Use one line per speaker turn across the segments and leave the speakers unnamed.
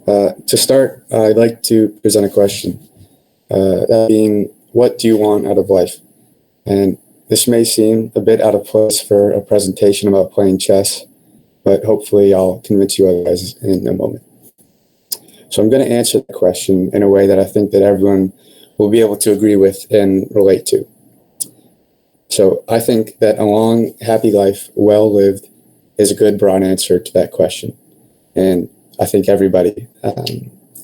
To start, I'd like to present a question, that being, what do you want out of life? And this may seem a bit out of place for a presentation about playing chess, but hopefully I'll convince you otherwise in a moment. So I'm going to answer the question in a way that I think that everyone will be able to agree with and relate to. So I think that a long, happy life, well lived, is a good broad answer to that question. And I think everybody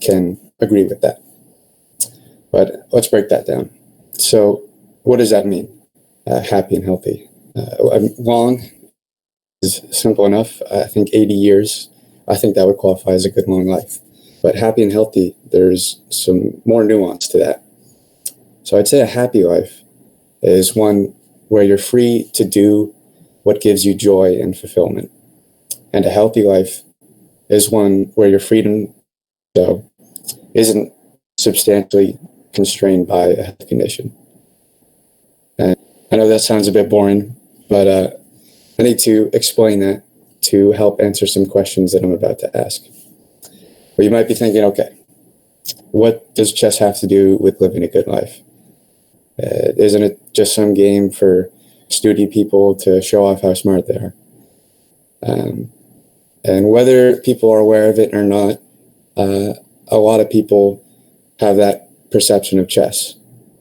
can agree with that. But let's break that down. So what does that mean? Happy and healthy. Long is simple enough. I think 80 years, I think that would qualify as a good long life. But happy and healthy, there's some more nuance to that. So I'd say a happy life is one where you're free to do what gives you joy and fulfillment. And a healthy life is one where your freedom isn't substantially constrained by a health condition. And I know that sounds a bit boring, but I need to explain that to help answer some questions that I'm about to ask. But you might be thinking, okay, what does chess have to do with living a good life? Isn't it just some game for stupid people to show off how smart they are? And whether people are aware of it or not, a lot of people have that perception of chess.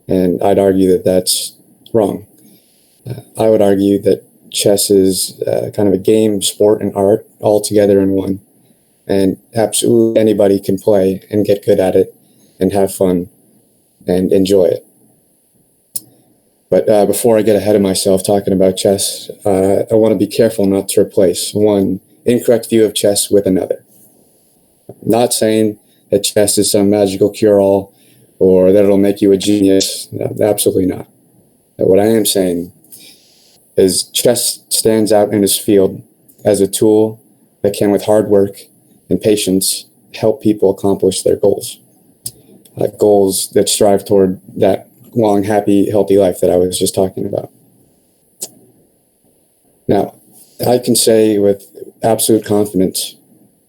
And I'd argue that that's wrong. I would argue that chess is kind of a game, sport, and art all together in one. And absolutely anybody can play and get good at it and have fun and enjoy it. But before I get ahead of myself talking about chess, I want to be careful not to replace one incorrect view of chess with another. I'm not saying that chess is some magical cure-all or that it'll make you a genius. No, absolutely not. But what I am saying is chess stands out in this field as a tool that can, with hard work and patience, help people accomplish their goals. Goals that strive toward that long, happy, healthy life that I was just talking about. Now, I can say with absolute confidence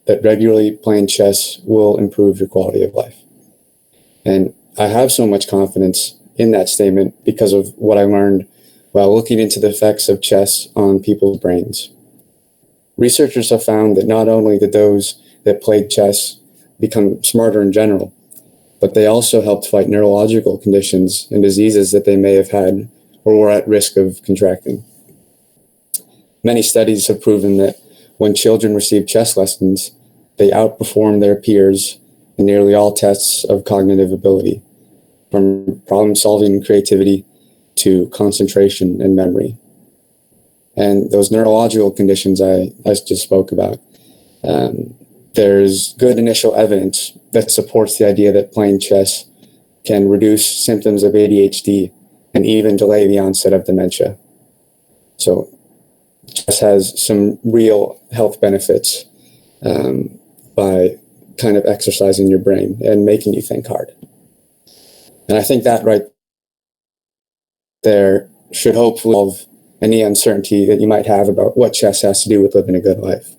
that regularly playing chess will improve your quality of life. And I have so much confidence in that statement because of what I learned while looking into the effects of chess on people's brains. Researchers have found that not only did those that played chess become smarter in general, but they also helped fight neurological conditions and diseases that they may have had or were at risk of contracting. Many studies have proven that when children receive chess lessons, they outperform their peers in nearly all tests of cognitive ability, from problem-solving and creativity to concentration and memory. And those neurological conditions I just spoke about, there's good initial evidence that supports the idea that playing chess can reduce symptoms of ADHD and even delay the onset of dementia. So chess has some real health benefits by kind of exercising your brain and making you think hard. And I think that right there should hopefully solve any uncertainty that you might have about what chess has to do with living a good life.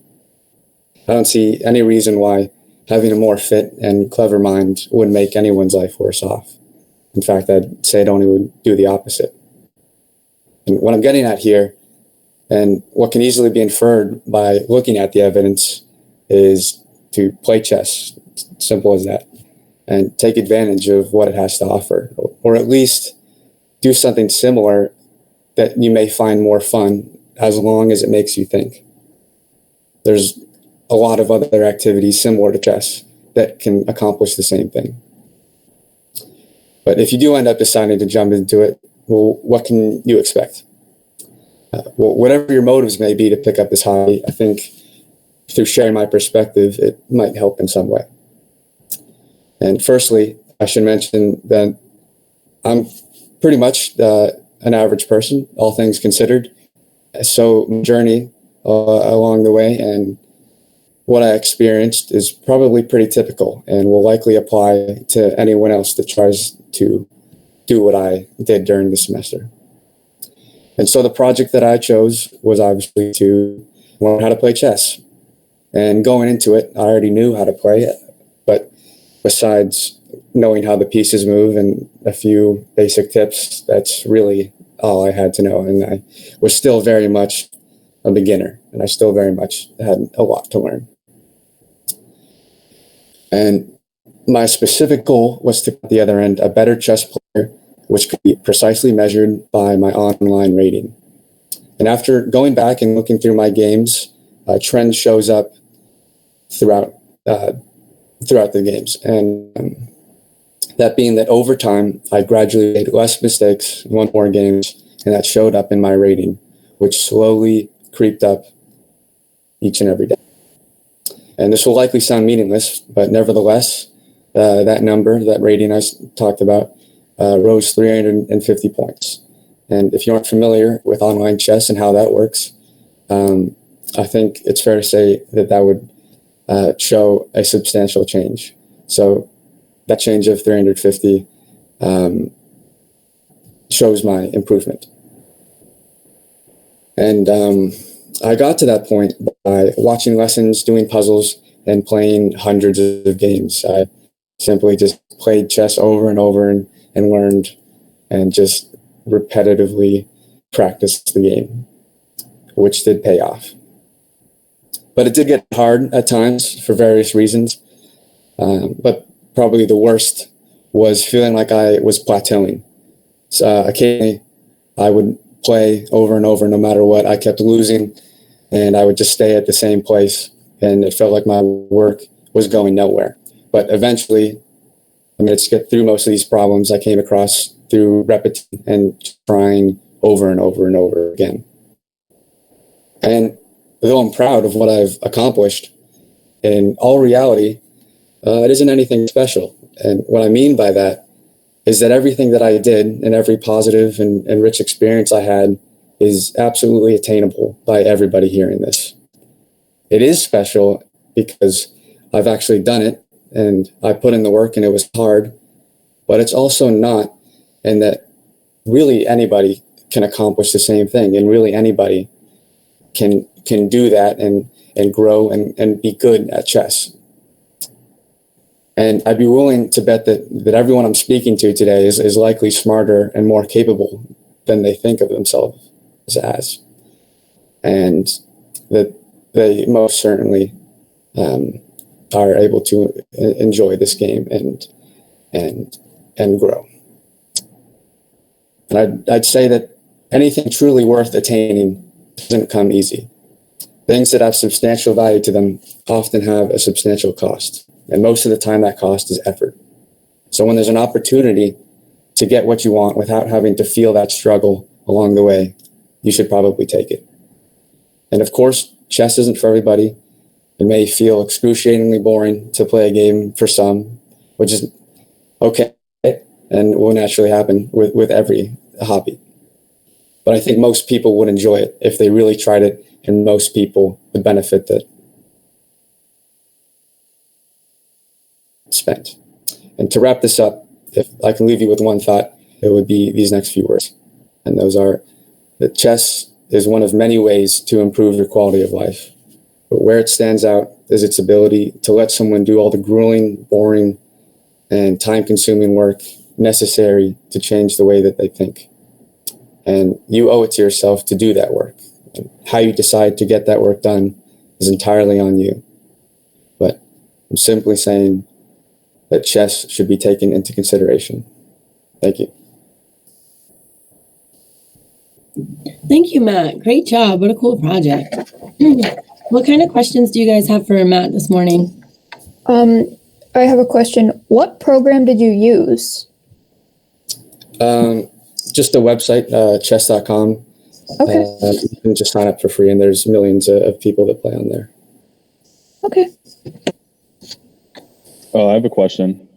I don't see any reason why having a more fit and clever mind would make anyone's life worse off. In fact, I'd say it only would do the opposite. And what I'm getting at here, and what can easily be inferred by looking at the evidence, is to play chess, simple as that, and take advantage of what it has to offer, or at least do something similar that you may find more fun as long as it makes you think. There's a lot of other activities similar to chess that can accomplish the same thing. But if you do end up deciding to jump into it, well, what can you expect? Well, whatever your motives may be to pick up this hobby, I think through sharing my perspective, it might help in some way. And firstly, I should mention that I'm pretty much an average person, all things considered. So my journey along the way and what I experienced is probably pretty typical and will likely apply to anyone else that tries to do what I did during the semester. And so the project that I chose was obviously to learn how to play chess. And going into it, I already knew how to play it. But besides knowing how the pieces move and a few basic tips, that's really all I had to know. And I was still very much a beginner, and I still very much had a lot to learn. And my specific goal was to, at the other end, a better chess player, which could be precisely measured by my online rating. And after going back and looking through my games, a trend shows up throughout the games. And that being that over time, I gradually made less mistakes, won more games, and that showed up in my rating, which slowly creeped up each and every day. And this will likely sound meaningless, but nevertheless, that number, that rating I talked about, rose 350 points. And if you aren't familiar with online chess and how that works, I think it's fair to say that that would show a substantial change. So that change of 350 shows my improvement. And I got to that point by watching lessons, doing puzzles, and playing hundreds of games. I simply just played chess over and over and learned and just repetitively practiced the game, which did pay off. But it did get hard at times for various reasons. But probably the worst was feeling like I was plateauing. So occasionally I would play over and over, no matter what. I kept losing, and I would just stay at the same place, and it felt like my work was going nowhere. But eventually, I managed to get through most of these problems I came across through repetition and trying over and over and over again. And though I'm proud of what I've accomplished, in all reality, it isn't anything special. And what I mean by that is that everything that I did and every positive and rich experience I had is absolutely attainable by everybody hearing this. It is special because I've actually done it and I put in the work and it was hard, but it's also not, and that really anybody can accomplish the same thing, and really anybody can do that and grow and be good at chess. And I'd be willing to bet that everyone I'm speaking to today is likely smarter and more capable than they think of themselves as. And that they most certainly are able to enjoy this game and grow. And I'd say that anything truly worth attaining doesn't come easy. Things that have substantial value to them often have a substantial cost. And most of the time that cost is effort. So when there's an opportunity to get what you want without having to feel that struggle along the way, you should probably take it. And of course, chess isn't for everybody. It may feel excruciatingly boring to play a game for some, which is okay and will naturally happen with every hobby. But I think most people would enjoy it if they really tried it, and most people would benefit that spent. And to wrap this up, if I can leave you with one thought, it would be these next few words. And those are that chess is one of many ways to improve your quality of life. But where it stands out is its ability to let someone do all the grueling, boring, and time-consuming work necessary to change the way that they think. And you owe it to yourself to do that work. And how you decide to get that work done is entirely on you. But I'm simply saying that chess should be taken into consideration. Thank you.
Thank you, Matt. Great job. What a cool project. What kind of questions do you guys have for Matt this morning?
I have a question. What program did you use?
Just the website, chess.com.
Okay.
You can just sign up for free, and there's millions of people that play on there.
Okay.
Oh, I have a question.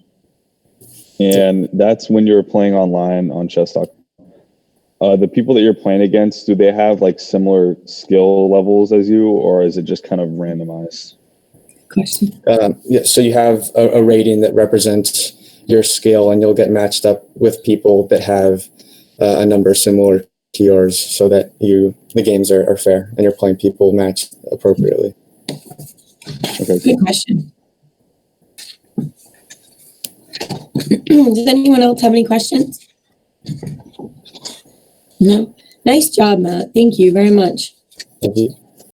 And that's when you're playing online on chess.com. The people that you're playing against, do they have like similar skill levels as you, or is it just kind of randomized?
Question.
Yeah, so you have a rating that represents your skill, and you'll get matched up with people that have a number similar to yours, so that the games are fair and you're playing people matched appropriately.
Okay.
Good question. Does anyone else have any questions? No? Nice job, Matt. Thank you very much.
Thank you.